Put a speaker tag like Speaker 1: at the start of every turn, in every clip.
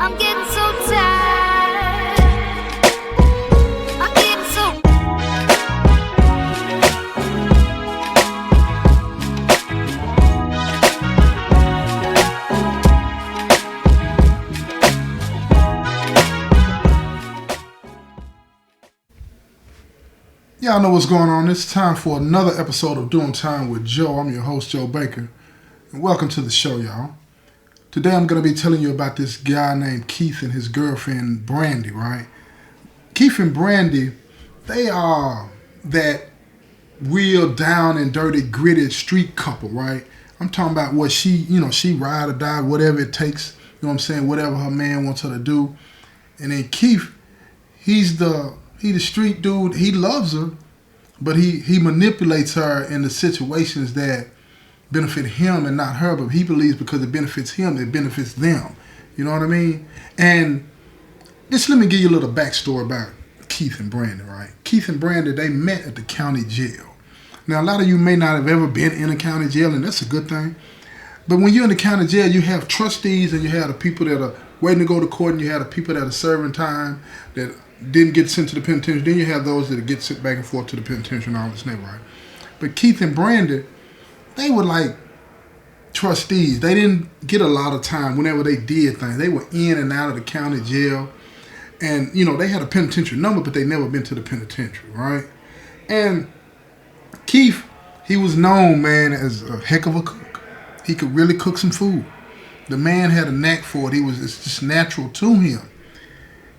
Speaker 1: I'm getting so tired. I'm getting so.
Speaker 2: Y'all know what's going on. It's time for another episode of Doing Time with Joe. I'm your host, Joe Baker, and welcome to the show, y'all. Today I'm going to be telling you about this guy named Keith and his girlfriend, Brandy, right? Keith and Brandy, they are that real down and dirty, gritty street couple, right? I'm talking about what she ride or die, whatever it takes, you know what I'm saying, whatever her man wants her to do. And then Keith, he's the street dude. He loves her, but he manipulates her in the situations that benefit him and not her. But he believes because it benefits him, it benefits them. You know what I mean? And just let me give you a little backstory about Keith and Brandon, right? Keith and Brandon, they met at the county jail. Now, a lot of you may not have ever been in a county jail, and that's a good thing. But when you're in the county jail, you have trustees and you have the people that are waiting to go to court, and you have the people that are serving time that didn't get sent to the penitentiary. Then you have those that get sent back and forth to the penitentiary and all this neighborhood. But Keith and Brandon, they were like trustees. They didn't get a lot of time whenever they did things. They were in and out of the county jail. And, they had a penitentiary number, but they never been to the penitentiary, right? And Keith, he was known, man, as a heck of a cook. He could really cook some food. The man had a knack for it. It's just natural to him.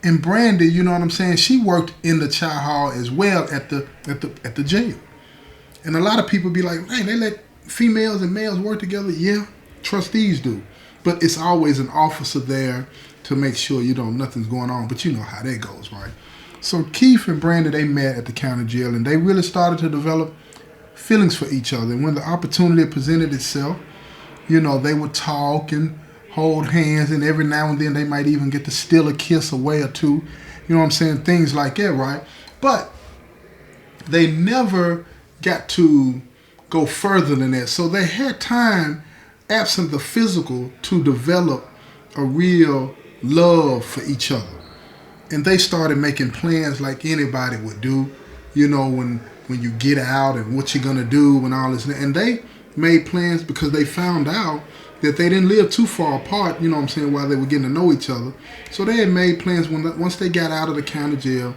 Speaker 2: And Brandy, you know what I'm saying, she worked in the chow hall as well at the jail. And a lot of people be like, hey, they let females and males work together. Yeah, trustees do. But it's always an officer there to make sure, nothing's going on. But you know how that goes, right? So Keith and Brandy, they met at the county jail, and they really started to develop feelings for each other. And when the opportunity presented itself, they would talk and hold hands, and every now and then they might even get to steal a kiss away or two. You know what I'm saying? Things like that, right? But they never got to go further than that. So they had time, absent the physical, to develop a real love for each other. And they started making plans like anybody would do, when you get out and what you're going to do and all this. And they made plans because they found out that they didn't live too far apart, while they were getting to know each other. So they had made plans once they got out of the county jail,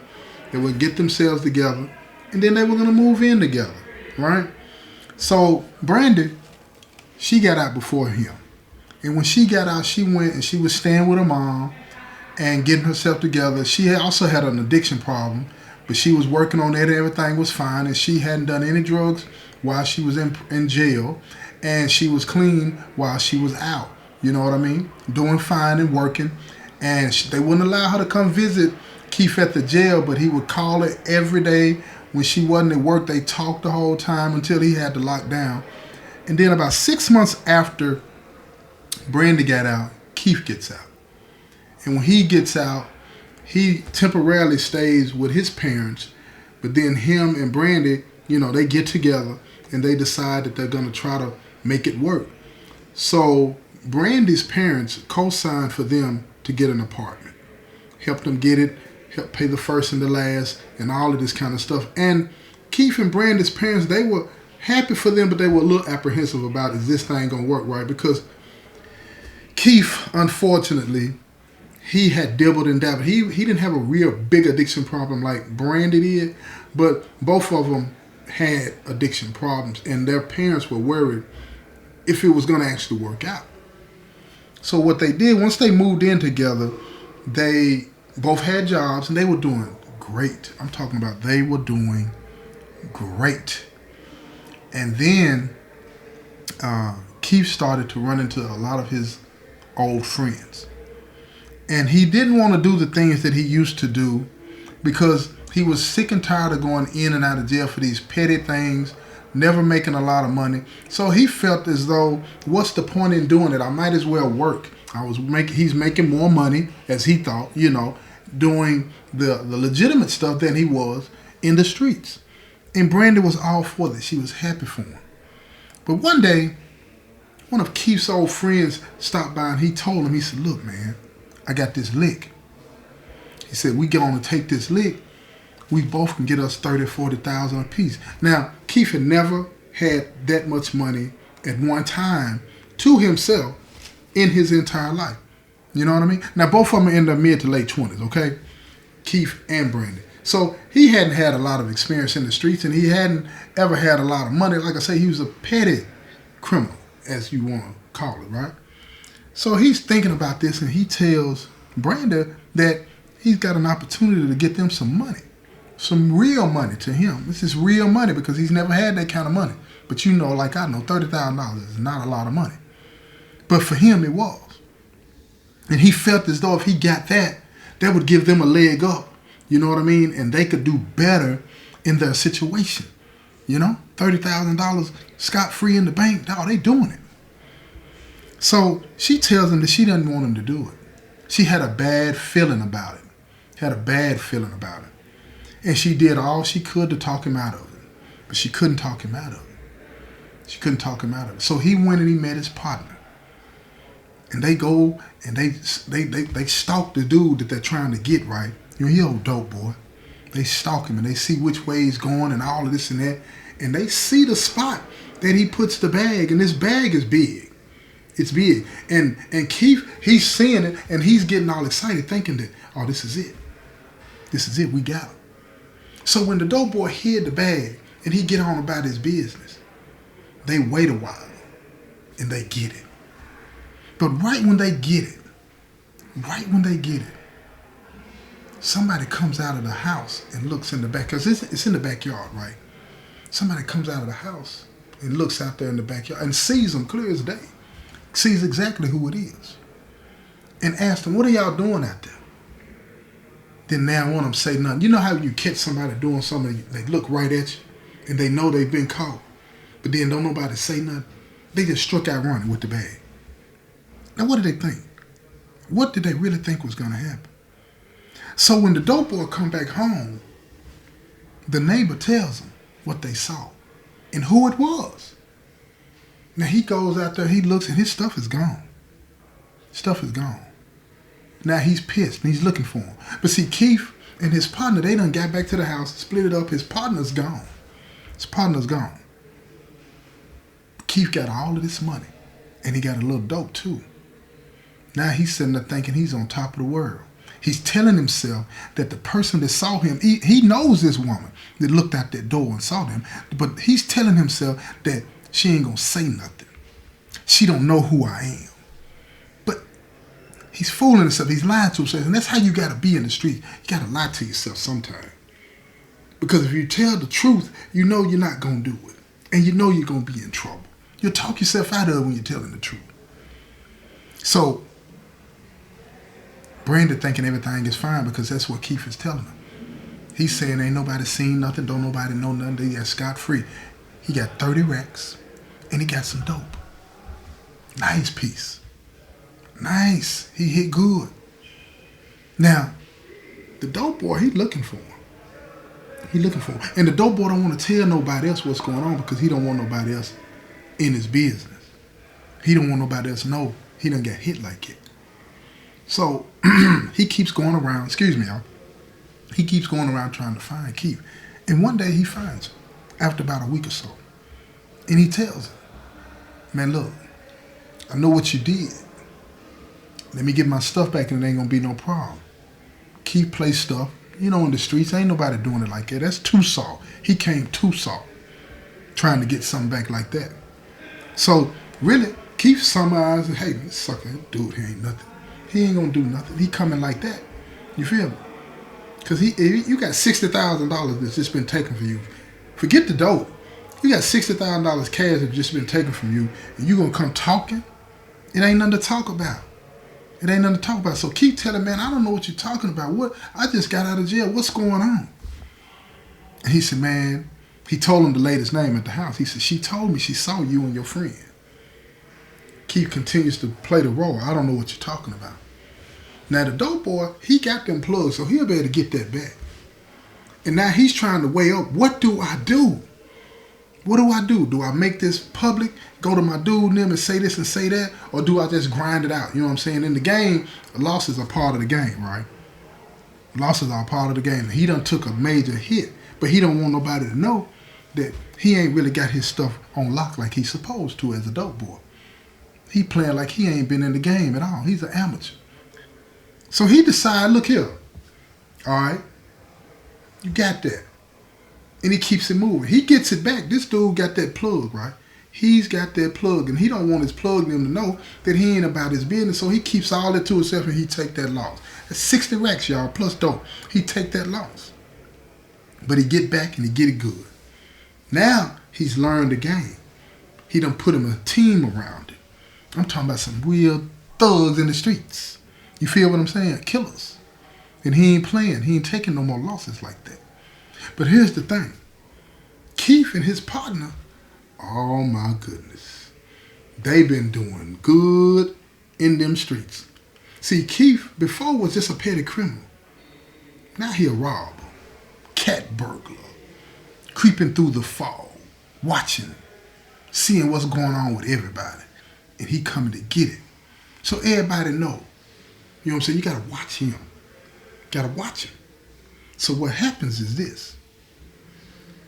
Speaker 2: they would get themselves together, and then they were going to move in together, right? So Brandy, she got out before him. And when she got out, she went and she was staying with her mom and getting herself together. She also had an addiction problem, but she was working on that and everything was fine, and she hadn't done any drugs while she was in jail. And she was clean while she was out. You know what I mean? Doing fine and working. And they wouldn't allow her to come visit Keith at the jail, but he would call her every day when she wasn't at work. They talked the whole time until he had to lock down. And then about 6 months after Brandy got out, Keith gets out. And when he gets out, he temporarily stays with his parents. But then him and Brandy, they get together and they decide that they're going to try to make it work. So Brandy's parents co-signed for them to get an apartment, helped them get it, helped pay the first and the last, and all of this kind of stuff. And Keith and Brandy's parents, they were happy for them, but they were a little apprehensive about, is this thing gonna work right? Because Keith, unfortunately, he had dabbled and dabbled. He didn't have a real big addiction problem like Brandy did, but both of them had addiction problems, and their parents were worried if it was going to actually work out. So what they did, once they moved in together, they both had jobs and they were doing great. I'm talking about they were doing great. And then Keith started to run into a lot of his old friends. And he didn't want to do the things that he used to do because he was sick and tired of going in and out of jail for these petty things, never making a lot of money. So he felt as though, what's the point in doing it? I might as well work. He's making more money, as he thought, doing the legitimate stuff than he was in the streets. And Brandy was all for this. She was happy for him. But one day, one of Keith's old friends stopped by and he told him, he said, look, man, I got this lick. He said, we going to take this lick. We both can get us 30, 40,000 apiece. Now, Keith had never had that much money at one time to himself in his entire life. You know what I mean? Now, both of them are in their mid to late 20s, okay? Keith and Brandon. So he hadn't had a lot of experience in the streets, and he hadn't ever had a lot of money. Like I say, he was a petty criminal, as you want to call it, right? So he's thinking about this, and he tells Brandon that he's got an opportunity to get them some money, some real money to him. This is real money because he's never had that kind of money. But you know, like I know, $30,000 is not a lot of money. But for him, it was. And he felt as though if he got that, that would give them a leg up. You know what I mean? And they could do better in their situation. You know, $30,000 scot-free in the bank. No, they doing it. So she tells him that she doesn't want him to do it. She had a bad feeling about it. And she did all she could to talk him out of it. But she couldn't talk him out of it. So he went and he met his partner. And they go and they stalk the dude that they're trying to get, right? You know, he old dope boy. They stalk him and they see which way he's going and all of this and that. And they see the spot that he puts the bag, and this bag is big. It's big. And Keith, he's seeing it and he's getting all excited thinking that, oh, this is it. This is it. We got him. So when the dope boy hid the bag and he get on about his business, they wait a while and they get it. But right when they get it, somebody comes out of the house and looks in the back, because it's in the backyard, right? Somebody comes out of the house and looks out there in the backyard and sees them clear as day, sees exactly who it is, and asks them, what are y'all doing out there? Then now one of them say nothing. You know how you catch somebody doing something, they look right at you, and they know they've been caught, but then don't nobody say nothing? They just struck out running with the bag. Now, what did they think? What did they really think was going to happen? So when the dope boy come back home, the neighbor tells him what they saw and who it was. Now, he goes out there, he looks, and his stuff is gone. Now, he's pissed, and he's looking for him. But see, Keith and his partner, they done got back to the house, split it up. His partner's gone. Keith got all of this money, and he got a little dope, too. Now he's sitting there thinking he's on top of the world. He's telling himself that the person that saw him, he knows this woman that looked out that door and saw them, but he's telling himself that she ain't gonna say nothing. She don't know who I am. But he's fooling himself. He's lying to himself. And that's how you gotta be in the street. You gotta lie to yourself sometime. Because if you tell the truth, you know you're not gonna do it. And you know you're gonna be in trouble. You'll talk yourself out of it when you're telling the truth. So Brandon thinking everything is fine because that's what Keith is telling him. He's saying ain't nobody seen nothing, don't nobody know nothing, they got scot-free. He got 30 racks and he got some dope. Nice piece. Nice. He hit good. Now, the dope boy, he looking for him. And the dope boy don't want to tell nobody else what's going on because he don't want nobody else in his business. He don't want nobody else to know he done got hit like it. So he keeps going around, excuse me, y'all. He keeps going around trying to find Keith. And one day he finds him after about a week or so. And he tells him, man, look, I know what you did. Let me get my stuff back and it ain't gonna be no problem. Keith plays stuff. You know, in the streets, ain't nobody doing it like that. That's too soft. He came too soft trying to get something back like that. So really, Keith summarized, hey, this sucker, dude, he ain't nothing. He ain't gonna do nothing. He coming like that. You feel me? Because you got $60,000 that's just been taken from you. Forget the dope. You got $60,000 cash that's just been taken from you, and you gonna come talking? It ain't nothing to talk about. So keep telling, man, I don't know what you're talking about. What? I just got out of jail. What's going on? And he said, man, he told him the lady's name at the house. He said, she told me she saw you and your friend. Keith continues to play the role. I don't know what you're talking about. Now, the dope boy, he got them plugs, so he'll be able to get that back. And now he's trying to weigh up, what do I do? What do I do? Do I make this public, go to my dude and them and say this and say that? Or do I just grind it out? You know what I'm saying? In the game, losses are part of the game, right? Losses are part of the game. He done took a major hit, but he don't want nobody to know that he ain't really got his stuff on lock like he's supposed to as a dope boy. He playing like he ain't been in the game at all. He's an amateur. So he decided, look here, all right, you got that. And he keeps it moving. He gets it back. This dude got that plug, right? He's got that plug, and he don't want his plug them to know that he ain't about his business, so he keeps all that to himself, and he take that loss. That's 60 racks, y'all, plus dope. He take that loss. But he get back, and he get it good. Now, he's learned the game. He done put him a team around it. I'm talking about some real thugs in the streets. You feel what I'm saying? Killers. And he ain't playing. He ain't taking no more losses like that. But here's the thing. Keith and his partner, oh my goodness, they been doing good in them streets. See, Keith before was just a petty criminal. Now he a robber, cat burglar, creeping through the fog, watching, seeing what's going on with everybody. And he coming to get it. So everybody know. You know what I'm saying? You gotta watch him. Gotta watch him. So what happens is this.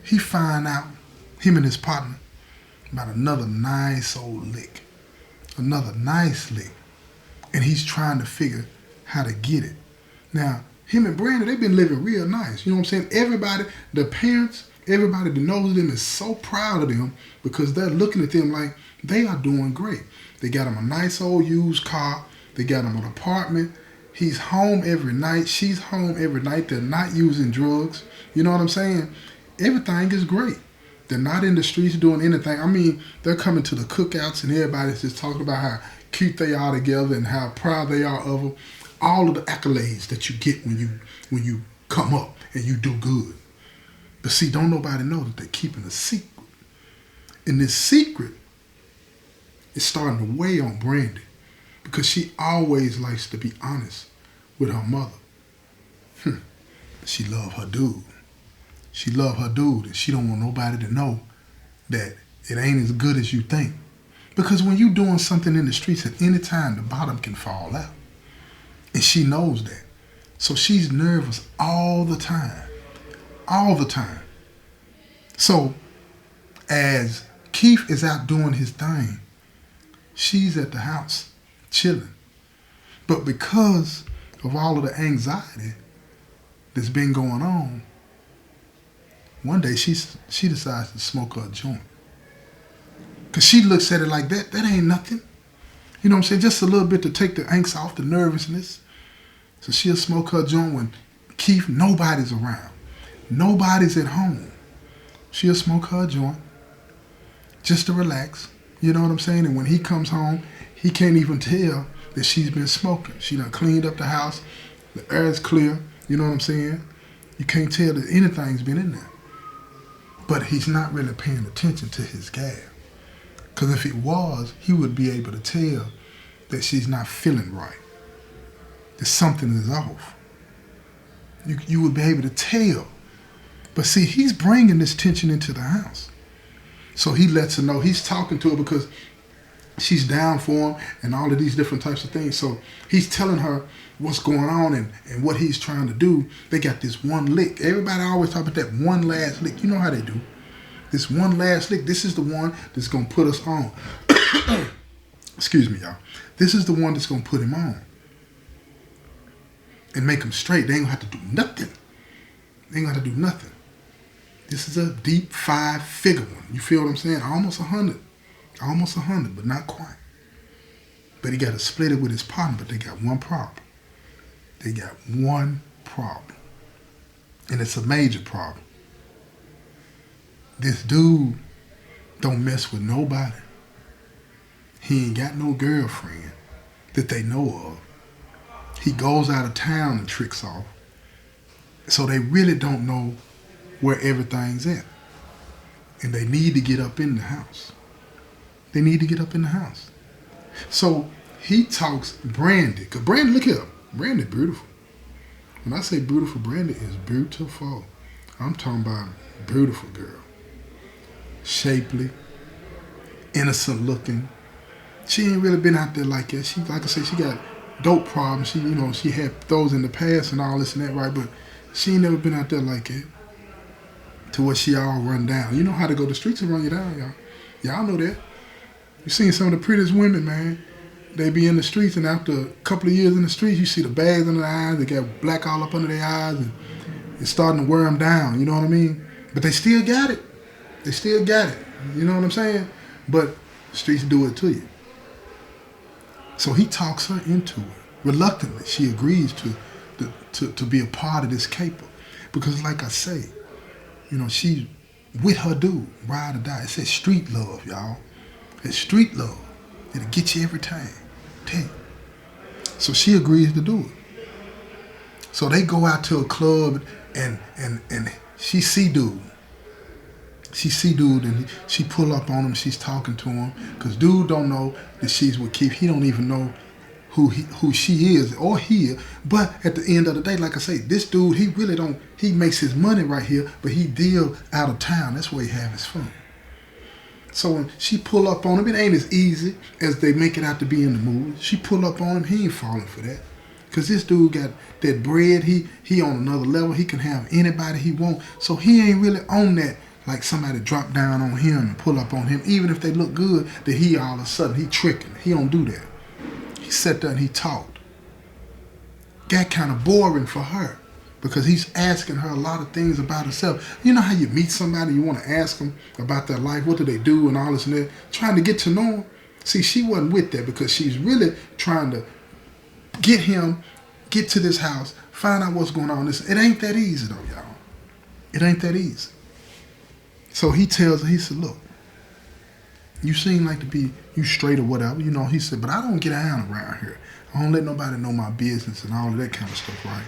Speaker 2: He find out, him and his partner, about another nice old lick. Another nice lick. And he's trying to figure how to get it. Now, him and Brandon, they've been living real nice. You know what I'm saying? Everybody, the parents, everybody that knows them is so proud of them because they're looking at them like they are doing great. They got him a nice old used car. They got him an apartment. He's home every night. She's home every night. They're not using drugs. You know what I'm saying? Everything is great. They're not in the streets doing anything. I mean, they're coming to the cookouts and everybody's just talking about how cute they are together and how proud they are of them. All of the accolades that you get when you come up and you do good. But see, don't nobody know that they're keeping a secret. And this secret is starting to weigh on Brandy because she always likes to be honest with her mother. She love her dude. She love her dude, and she don't want nobody to know that it ain't as good as you think. Because when you doing something in the streets, at any time, the bottom can fall out. And she knows that. So she's nervous all the time. All the time. So, as Keith is out doing his thing, she's at the house, chilling. But because of all of the anxiety that's been going on, one day she decides to smoke her a joint. Because she looks at it like that ain't nothing. You know what I'm saying? Just a little bit to take the angst off, the nervousness. So she'll smoke her joint when Keith, nobody's around. Nobody's at home. She'll smoke her joint just to relax. You know what I'm saying? And when he comes home, he can't even tell that she's been smoking. She done cleaned up the house. The air's clear. You know what I'm saying? You can't tell that anything's been in there. But he's not really paying attention to his gal. Because if it was, he would be able to tell that she's not feeling right. That something is off. You would be able to tell. But see, he's bringing this tension into the house. So he lets her know, he's talking to her because she's down for him and all of these different types of things. So he's telling her what's going on and what he's trying to do. They got this one lick. Everybody always talk about that one last lick. You know how they do. This one last lick, this is the one that's going to put us on. Excuse me, y'all. This is the one that's going to put him on. And make him straight. They ain't going to have to do nothing. They ain't going to have to do nothing. This is a deep 5-figure one. You feel what I'm saying? Almost 100. Almost 100, but not quite. But he got to split it with his partner, but they got one problem. They got one problem. And it's a major problem. This dude don't mess with nobody. He ain't got no girlfriend that they know of. He goes out of town and tricks off. So they really don't know where everything's at. And they need to get up in the house. They need to get up in the house. So he talks Brandy. Because Brandy, look here. Brandy beautiful. When I say beautiful, Brandy is beautiful. I'm talking about beautiful girl. shapely, innocent looking. She ain't really been out there like that. She, like I said, she got dope problems. She had those in the past and all this and that, right? But she ain't never been out there like that to where she all run down. You know how to go to the streets and run you down, y'all. Y'all know that. You seen some of the prettiest women, man. They be in the streets, and after a couple of years in the streets, you see the bags under their eyes. They got black all up under their eyes, and it's starting to wear them down. You know what I mean? But they still got it. They still got it. You know what I'm saying? But the streets do it to you. So he talks her into it. Reluctantly, she agrees to be a part of this caper. Because like I say, she's with her dude, ride or die. It says street love, y'all. It's street love. It'll get you every time. Tell you. So she agrees to do it. So they go out to a club and she see dude. She see dude and she pull up on him. She's talking to him because dude don't know that she's with Keith. He don't even know who she is or he is. But at the end of the day, like I say, this dude, he really don't. He makes his money right here, but he deal out of town. That's where he have his fun. So when she pull up on him, it ain't as easy as they make it out to be in the movie. She pull up on him, he ain't falling for that. Because this dude got that bread, he on another level. He can have anybody he want. So he ain't really on that like somebody drop down on him and pull up on him. Even if they look good, that he all of a sudden, he tricking. He don't do that. He sat there and he talked. Got kind of boring for her. Because he's asking her a lot of things about herself. You know how you meet somebody, you want to ask them about their life, what do they do and all this and that, trying to get to know them. See, she wasn't with that because she's really trying to get him, get to this house, find out what's going on. It ain't that easy though, y'all. It ain't that easy. So he tells her, he said, look, you seem like to be, you straight or whatever. He said, but I don't get down around here. I don't let nobody know my business and all of that kind of stuff, right?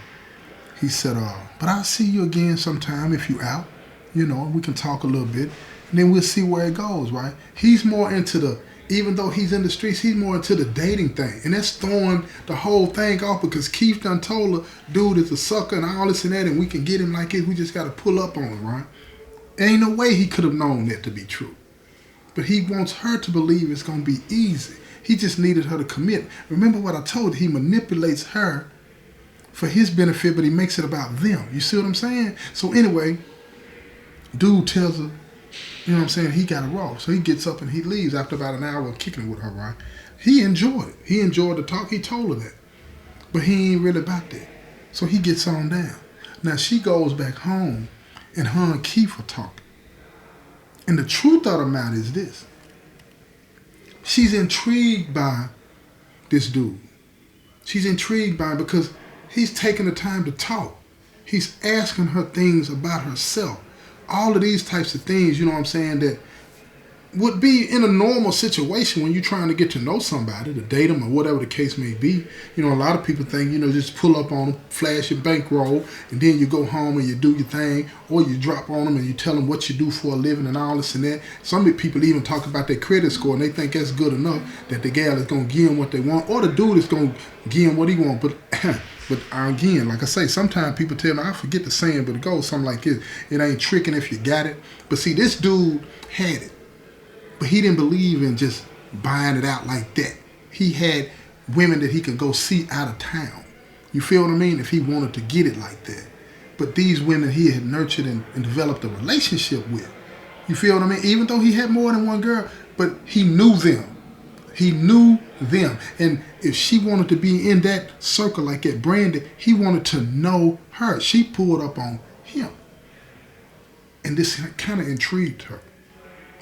Speaker 2: He said, but I'll see you again sometime if you out. We can talk a little bit. And then we'll see where it goes, right? He's more into even though he's in the streets, he's more into the dating thing. And that's throwing the whole thing off because Keith done told her, dude is a sucker and all this and that, and we can get him like it. We just got to pull up on him, right? There ain't no way he could have known that to be true. But he wants her to believe it's going to be easy. He just needed her to commit. Remember what I told you, he manipulates her for his benefit, but he makes it about them. You see what I'm saying? So anyway, dude tells her, he got a roll. So he gets up and he leaves after about an hour of kicking with her, right? He enjoyed it. He enjoyed the talk. He told her that. But he ain't really about that. So he gets on down. Now she goes back home and her and Keith are talking. And the truth of the matter is this. She's intrigued by this dude. She's intrigued by him because he's taking the time to talk. He's asking her things about herself. All of these types of things, that would be in a normal situation when you're trying to get to know somebody, to date them or whatever the case may be. A lot of people think, just pull up on them, flash your bankroll, and then you go home and you do your thing, or you drop on them and you tell them what you do for a living and all this and that. Some people even talk about their credit score and they think that's good enough that the gal is going to give them what they want, or the dude is going to give them what he wants. But again, like I say, sometimes people tell me, I forget the saying, but it goes something like this. It ain't tricking if you got it. But see, this dude had it. But he didn't believe in just buying it out like that. He had women that he could go see out of town. You feel what I mean? If he wanted to get it like that. But these women he had nurtured and developed a relationship with. You feel what I mean? Even though he had more than one girl, but he knew them. He knew them. And if she wanted to be in that circle like that, Brandy, he wanted to know her. She pulled up on him. And this kind of intrigued her.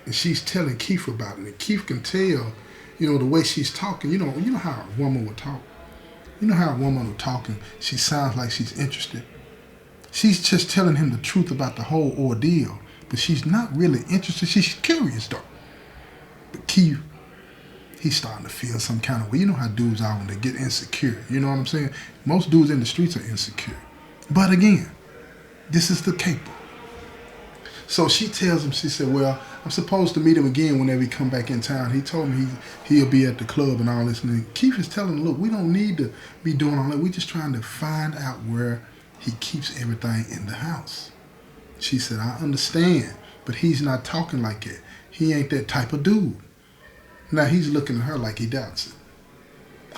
Speaker 2: And she's telling Keith about it. And Keith can tell, the way she's talking. You know how a woman would talk. You know how a woman would talk and she sounds like she's interested. She's just telling him the truth about the whole ordeal. But she's not really interested. She's curious though. But Keith, he's starting to feel some kind of way. You know how dudes are when they get insecure. You know what I'm saying? Most dudes in the streets are insecure. But again, this is the caper. So she tells him, she said, well, I'm supposed to meet him again whenever he come back in town. He told me he'll be at the club and all this. And then Keith is telling him, look, we don't need to be doing all that. We're just trying to find out where he keeps everything in the house. She said, I understand, but he's not talking like that. he ain't that type of dude. Now he's looking at her like he doubts it.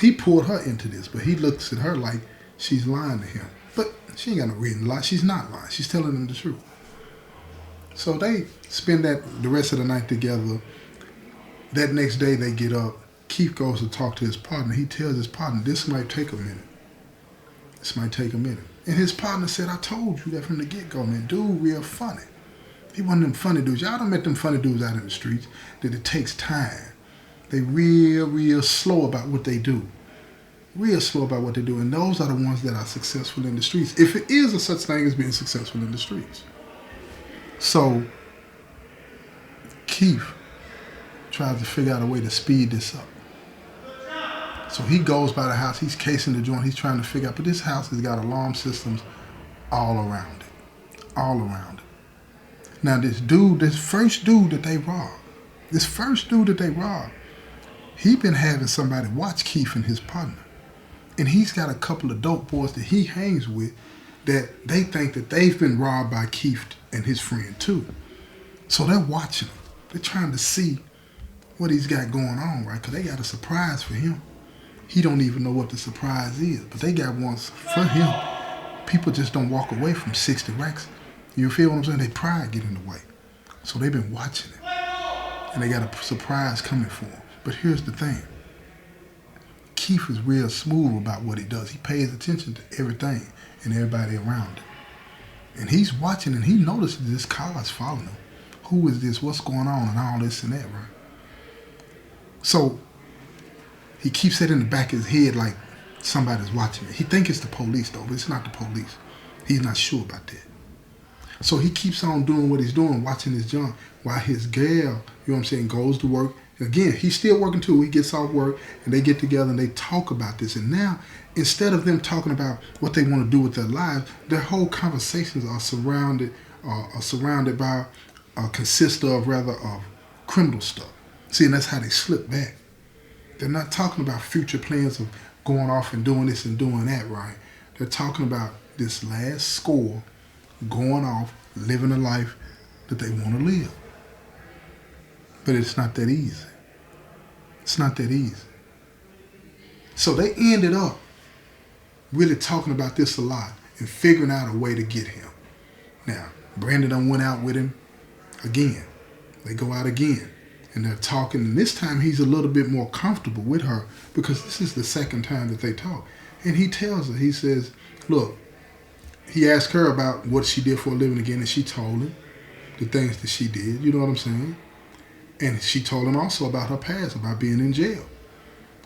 Speaker 2: He pulled her into this, but he looks at her like she's lying to him. But she ain't got no reason to lie. She's not lying. She's telling him the truth. So they spend the rest of the night together. That next day they get up. Keith goes to talk to his partner. He tells his partner, this might take a minute. This might take a minute. And his partner said, I told you that from the get-go, man. Dude, real funny. He one of them funny dudes. Y'all done met them funny dudes out in the streets that it takes time. They real slow about what they do. Real slow about what they do. And those are the ones that are successful in the streets. If it is a such thing as being successful in the streets. So, Keith tries to figure out a way to speed this up. So he goes by the house. He's casing the joint. He's trying to figure out. But this house has got alarm systems all around it. All around it. Now this first dude that they robbed, he been having somebody watch Keith and his partner. And he's got a couple of dope boys that he hangs with that they think that they've been robbed by Keith and his friend too. So they're watching him. They're trying to see what he's got going on, right? Because they got a surprise for him. He don't even know what the surprise is, but they got one for him. People just don't walk away from 60 racks. You feel what I'm saying? They pride get in the way. So they've been watching him. And they got a surprise coming for him. But here's the thing. Keith is real smooth about what he does. He pays attention to everything and everybody around him. And he's watching and he notices this car is following him. Who is this? What's going on? And all this and that, right? So he keeps it in the back of his head like somebody's watching it. He thinks it's the police though, but it's not the police. He's not sure about that. So he keeps on doing what he's doing, watching his junk, while his gal, you know what I'm saying, goes to work. Again, he's still working too. He gets off work and they get together and they talk about this. And now, instead of them talking about what they want to do with their lives, their whole conversations are surrounded by, consist of criminal stuff. See, and that's how they slip back. They're not talking about future plans of going off and doing this and doing that, right? They're talking about this last score, going off, living a life that they want to live. But it's not that easy. It's not that easy. So they ended up really talking about this a lot and figuring out a way to get him. Now, Brandon done went out with him again. They go out again. And they're talking, and this time he's a little bit more comfortable with her because this is the second time that they talk. And he tells her, he says, look, he asked her about what she did for a living again, and she told him the things that she did, you know what I'm saying? And she told him also about her past, about being in jail.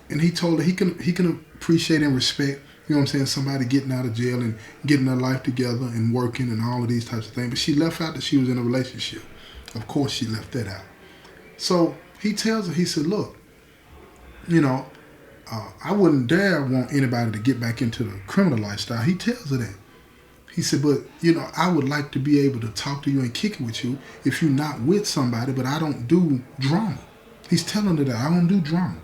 Speaker 2: And he told her he can appreciate and respect, you know what I'm saying, somebody getting out of jail and getting their life together and working and all of these types of things. But she left out that she was in a relationship. Of course she left that out. So he tells her, he said, look, you know, I wouldn't dare want anybody to get back into the criminal lifestyle. He tells her that. He said, but, you know, I would like to be able to talk to you and kick it with you if you're not with somebody, but I don't do drama. He's telling her that I don't do drama.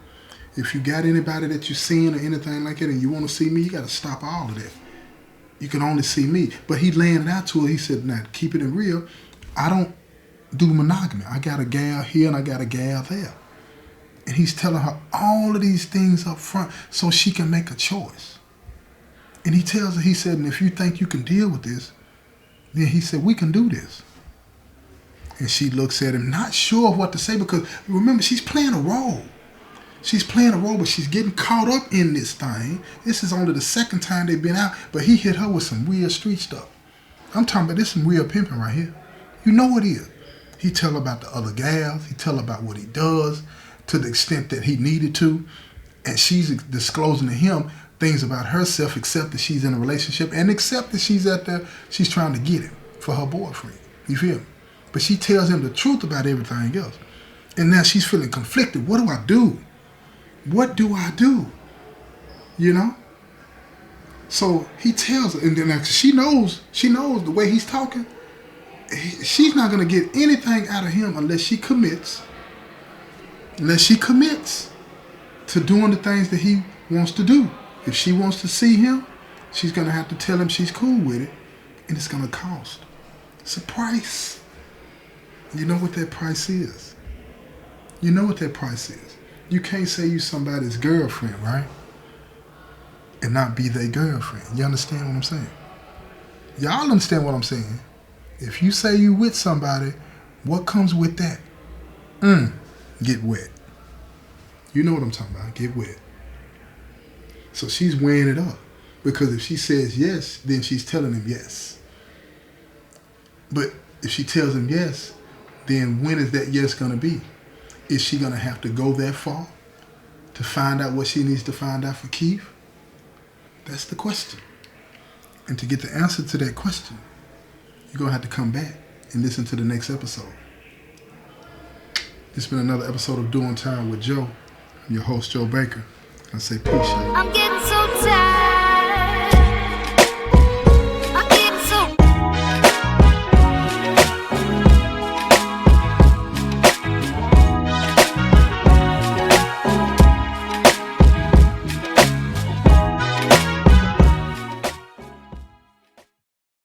Speaker 2: If you got anybody that you're seeing or anything like that and you want to see me, you got to stop all of that. You can only see me. But he laying it out to her. He said, now, keep it in real. I don't do monogamy. I got a gal here and I got a gal there. And he's telling her all of these things up front so she can make a choice. And he tells her, he said, and if you think you can deal with this, then he said, we can do this. And she looks at him, not sure what to say, because remember, she's playing a role. She's playing a role, but she's getting caught up in this thing. This is only the second time they've been out, but he hit her with some real street stuff. I'm talking about this some real pimping right here. You know what it is. He tell her about the other gals. He tell her about what he does to the extent that he needed to. And she's disclosing to him things about herself, except that she's in a relationship and except that she's trying to get him for her boyfriend. You feel me? But she tells him the truth about everything else. And now she's feeling conflicted. What do I do? What do I do? You know? So he tells her, and then she knows the way he's talking. She's not going to get anything out of him unless she commits to doing the things that he wants to do. If she wants to see him, she's going to have to tell him she's cool with it, and it's going to cost. It's a price. You know what that price is. You know what that price is. You can't say you somebody's girlfriend, right? And not be their girlfriend. You understand what I'm saying? Y'all understand what I'm saying? If you say you with somebody, what comes with that? Get wet. You know what I'm talking about. Get wet. So she's weighing it up. Because if she says yes, then she's telling him yes. But if she tells him yes, then when is that yes going to be? Is she going to have to go that far to find out what she needs to find out for Keith? That's the question. And to get the answer to that question, you're going to have to come back and listen to the next episode. This has been another episode of Doing Time with Joe. I'm your host, Joe Baker. I say peace, y'all.
Speaker 1: I'm getting so tired.